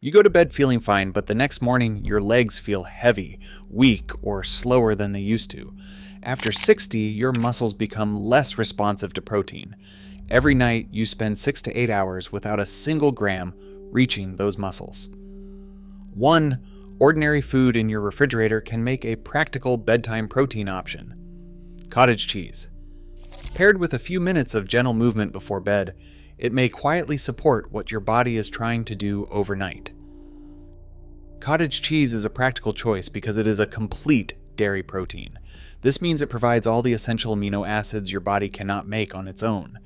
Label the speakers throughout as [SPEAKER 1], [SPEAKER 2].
[SPEAKER 1] You go to bed feeling fine, but the next morning your legs feel heavy, weak, or slower than they used to. After 60, your muscles become less responsive to protein. Every night, you spend 6 to 8 hours without a single gram reaching those muscles. 1. Ordinary food in your refrigerator can make a practical bedtime protein option. Cottage cheese. Paired with a few minutes of gentle movement before bed, it may quietly support what your body is trying to do overnight. Cottage cheese is a practical choice because it is a complete dairy protein. This means it provides all the essential amino acids your body cannot make on its own.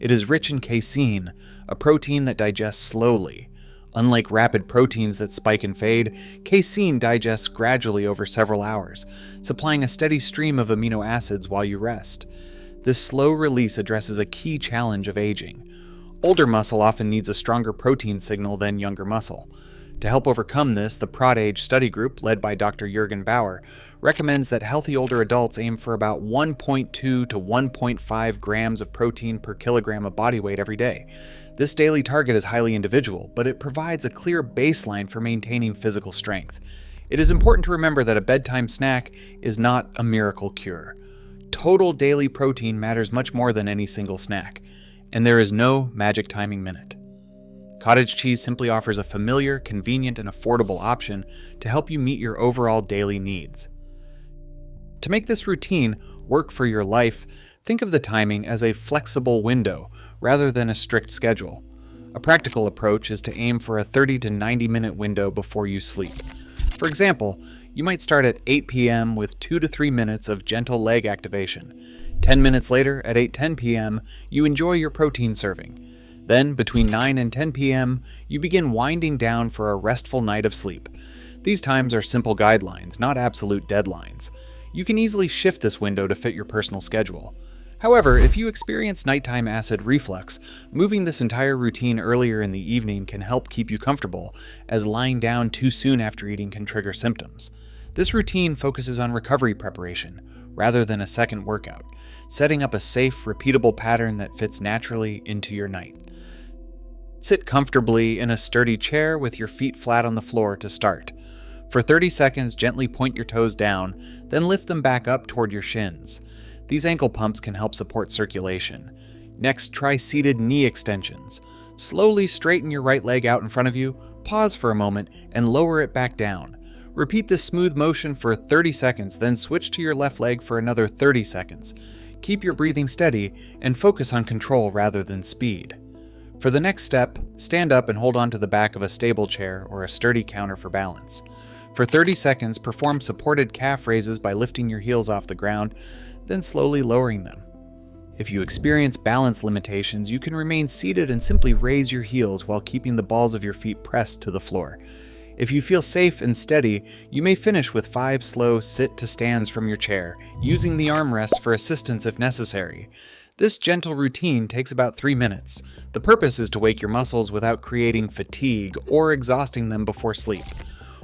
[SPEAKER 1] It is rich in casein, a protein that digests slowly. Unlike rapid proteins that spike and fade, casein digests gradually over several hours, supplying a steady stream of amino acids while you rest. This slow release addresses a key challenge of aging. Older muscle often needs a stronger protein signal than younger muscle. To help overcome this, the ProdAge study group, led by Dr. Jürgen Bauer, recommends that healthy older adults aim for about 1.2 to 1.5 grams of protein per kilogram of body weight every day. This daily target is highly individual, but it provides a clear baseline for maintaining physical strength. It is important to remember that a bedtime snack is not a miracle cure. Total daily protein matters much more than any single snack, and there is no magic timing minute. Cottage cheese simply offers a familiar, convenient, and affordable option to help you meet your overall daily needs. To make this routine work for your life, think of the timing as a flexible window rather than a strict schedule. A practical approach is to aim for a 30 to 90 minute window before you sleep. For example, you might start at 8 p.m. with 2 to 3 minutes of gentle leg activation. 10 minutes later, at 8:10 p.m., you enjoy your protein serving. Then, between 9 and 10 p.m., you begin winding down for a restful night of sleep. These times are simple guidelines, not absolute deadlines. You can easily shift this window to fit your personal schedule. However, if you experience nighttime acid reflux, moving this entire routine earlier in the evening can help keep you comfortable, as lying down too soon after eating can trigger symptoms. This routine focuses on recovery preparation, rather than a second workout, setting up a safe, repeatable pattern that fits naturally into your night. Sit comfortably in a sturdy chair with your feet flat on the floor to start. For 30 seconds, gently point your toes down, then lift them back up toward your shins. These ankle pumps can help support circulation. Next, try seated knee extensions. Slowly straighten your right leg out in front of you, pause for a moment, and lower it back down. Repeat this smooth motion for 30 seconds, then switch to your left leg for another 30 seconds. Keep your breathing steady and focus on control rather than speed. For the next step, stand up and hold on to the back of a stable chair or a sturdy counter for balance. For 30 seconds, perform supported calf raises by lifting your heels off the ground, then slowly lowering them. If you experience balance limitations, you can remain seated and simply raise your heels while keeping the balls of your feet pressed to the floor. If you feel safe and steady, you may finish with 5 slow sit-to-stands from your chair, using the armrests for assistance if necessary. This gentle routine takes about 3 minutes. The purpose is to wake your muscles without creating fatigue or exhausting them before sleep.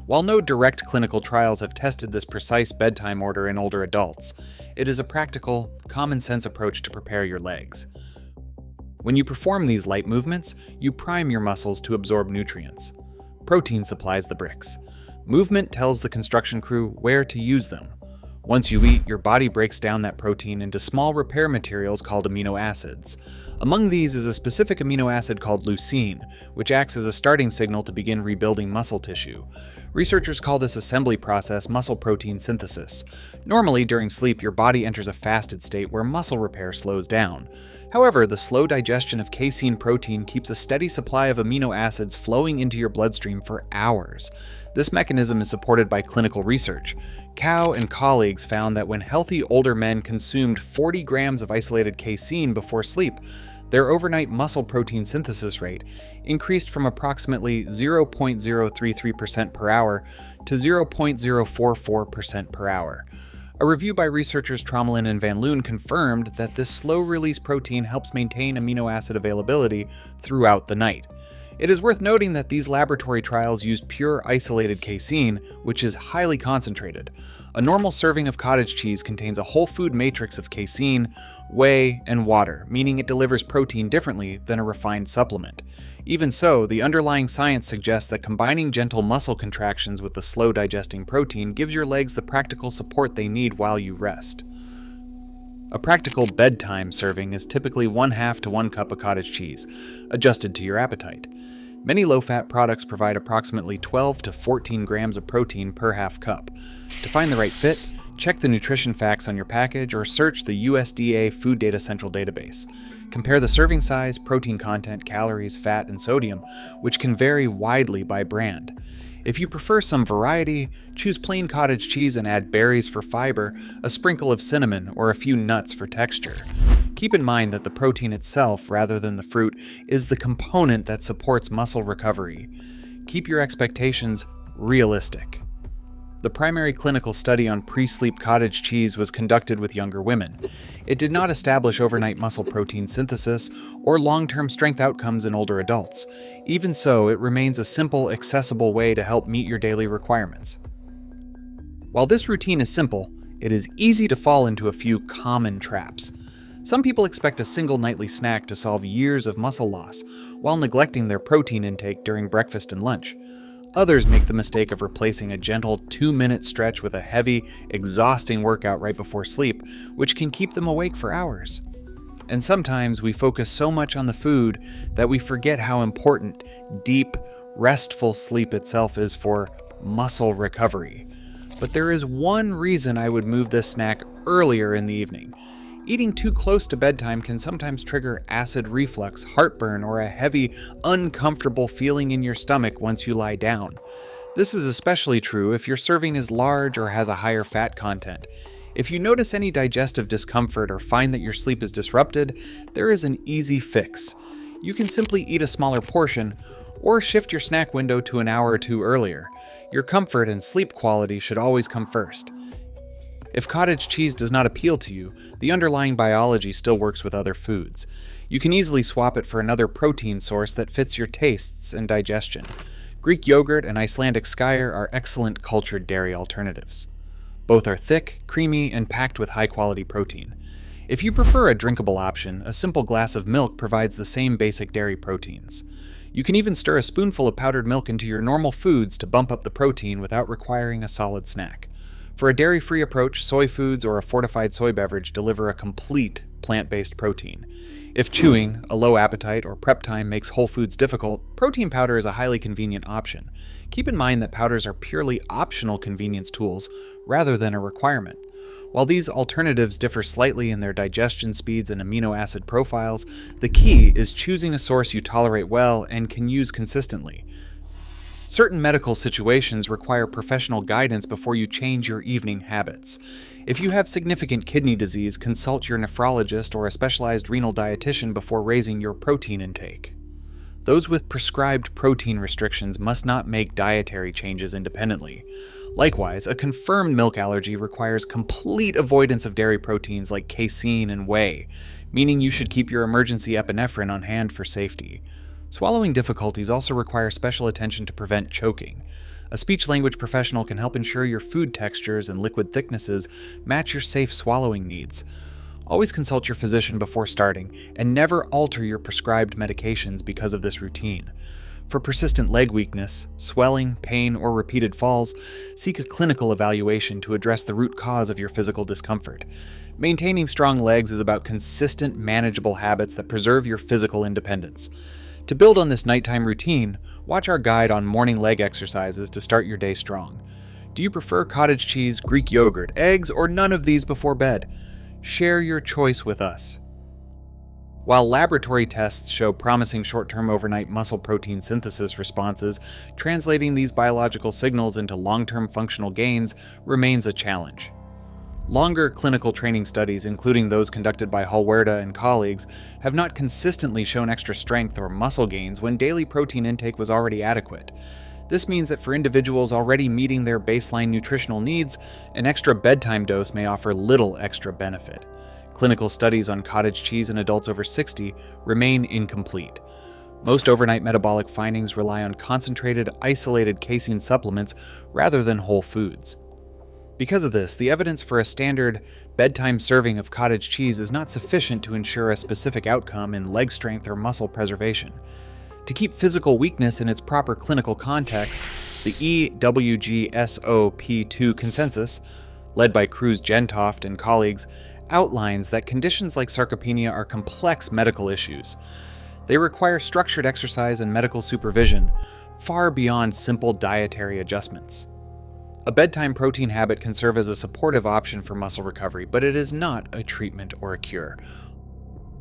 [SPEAKER 1] While no direct clinical trials have tested this precise bedtime order in older adults, it is a practical, common-sense approach to prepare your legs. When you perform these light movements, you prime your muscles to absorb nutrients. Protein supplies the bricks. Movement tells the construction crew where to use them. Once you eat, your body breaks down that protein into small repair materials called amino acids. Among these is a specific amino acid called leucine, which acts as a starting signal to begin rebuilding muscle tissue. Researchers call this assembly process muscle protein synthesis. Normally, during sleep, your body enters a fasted state where muscle repair slows down. However, the slow digestion of casein protein keeps a steady supply of amino acids flowing into your bloodstream for hours. This mechanism is supported by clinical research. Cow and colleagues found that when healthy older men consumed 40 grams of isolated casein before sleep, their overnight muscle protein synthesis rate increased from approximately 0.033% per hour to 0.044% per hour. A review by researchers Tromelin and Van Loon confirmed that this slow-release protein helps maintain amino acid availability throughout the night. It is worth noting that these laboratory trials used pure isolated casein, which is highly concentrated. A normal serving of cottage cheese contains a whole food matrix of casein, whey, and water, meaning it delivers protein differently than a refined supplement. Even so, the underlying science suggests that combining gentle muscle contractions with the slow digesting protein gives your legs the practical support they need while you rest. A practical bedtime serving is typically 1/2 to 1 cup of cottage cheese, adjusted to your appetite. Many low-fat products provide approximately 12 to 14 grams of protein per half cup. To find the right fit, check the nutrition facts on your package or search the USDA Food Data Central database. Compare the serving size, protein content, calories, fat, and sodium, which can vary widely by brand. If you prefer some variety, choose plain cottage cheese and add berries for fiber, a sprinkle of cinnamon, or a few nuts for texture. Keep in mind that the protein itself, rather than the fruit, is the component that supports muscle recovery. Keep your expectations realistic. The primary clinical study on pre-sleep cottage cheese was conducted with younger women. It did not establish overnight muscle protein synthesis or long-term strength outcomes in older adults. Even so, it remains a simple, accessible way to help meet your daily requirements. While this routine is simple, it is easy to fall into a few common traps. Some people expect a single nightly snack to solve years of muscle loss, while neglecting their protein intake during breakfast and lunch. Others make the mistake of replacing a gentle 2-minute stretch with a heavy, exhausting workout right before sleep, which can keep them awake for hours. And sometimes we focus so much on the food that we forget how important deep, restful sleep itself is for muscle recovery. But there is one reason I would move this snack earlier in the evening. Eating too close to bedtime can sometimes trigger acid reflux, heartburn, or a heavy, uncomfortable feeling in your stomach once you lie down. This is especially true if your serving is large or has a higher fat content. If you notice any digestive discomfort or find that your sleep is disrupted, there is an easy fix. You can simply eat a smaller portion or shift your snack window to an hour or two earlier. Your comfort and sleep quality should always come first. If cottage cheese does not appeal to you, the underlying biology still works with other foods. You can easily swap it for another protein source that fits your tastes and digestion. Greek yogurt and Icelandic skyr are excellent cultured dairy alternatives. Both are thick, creamy, and packed with high-quality protein. If you prefer a drinkable option, a simple glass of milk provides the same basic dairy proteins. You can even stir a spoonful of powdered milk into your normal foods to bump up the protein without requiring a solid snack. For a dairy-free approach, soy foods or a fortified soy beverage deliver a complete plant-based protein. If chewing, a low appetite, or prep time makes whole foods difficult, protein powder is a highly convenient option. Keep in mind that powders are purely optional convenience tools rather than a requirement. While these alternatives differ slightly in their digestion speeds and amino acid profiles, the key is choosing a source you tolerate well and can use consistently. Certain medical situations require professional guidance before you change your evening habits. If you have significant kidney disease, consult your nephrologist or a specialized renal dietitian before raising your protein intake. Those with prescribed protein restrictions must not make dietary changes independently. Likewise, a confirmed milk allergy requires complete avoidance of dairy proteins like casein and whey, meaning you should keep your emergency epinephrine on hand for safety. Swallowing difficulties also require special attention to prevent choking. A speech-language professional can help ensure your food textures and liquid thicknesses match your safe swallowing needs. Always consult your physician before starting, and never alter your prescribed medications because of this routine. For persistent leg weakness, swelling, pain, or repeated falls, seek a clinical evaluation to address the root cause of your physical discomfort. Maintaining strong legs is about consistent, manageable habits that preserve your physical independence. To build on this nighttime routine, watch our guide on morning leg exercises to start your day strong. Do you prefer cottage cheese, Greek yogurt, eggs, or none of these before bed? Share your choice with us. While laboratory tests show promising short-term overnight muscle protein synthesis responses, translating these biological signals into long-term functional gains remains a challenge. Longer clinical training studies, including those conducted by Halwerda and colleagues, have not consistently shown extra strength or muscle gains when daily protein intake was already adequate. This means that for individuals already meeting their baseline nutritional needs, an extra bedtime dose may offer little extra benefit. Clinical studies on cottage cheese in adults over 60 remain incomplete. Most overnight metabolic findings rely on concentrated, isolated casein supplements rather than whole foods. Because of this, the evidence for a standard bedtime serving of cottage cheese is not sufficient to ensure a specific outcome in leg strength or muscle preservation. To keep physical weakness in its proper clinical context, the EWGSOP2 consensus, led by Cruz Gentoft and colleagues, outlines that conditions like sarcopenia are complex medical issues. They require structured exercise and medical supervision, far beyond simple dietary adjustments. A bedtime protein habit can serve as a supportive option for muscle recovery, but it is not a treatment or a cure.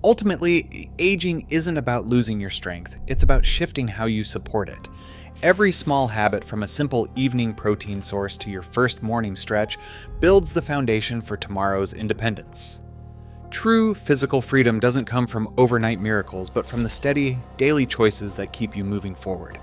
[SPEAKER 1] Ultimately, aging isn't about losing your strength, it's about shifting how you support it. Every small habit, from a simple evening protein source to your first morning stretch, builds the foundation for tomorrow's independence. True physical freedom doesn't come from overnight miracles, but from the steady, daily choices that keep you moving forward.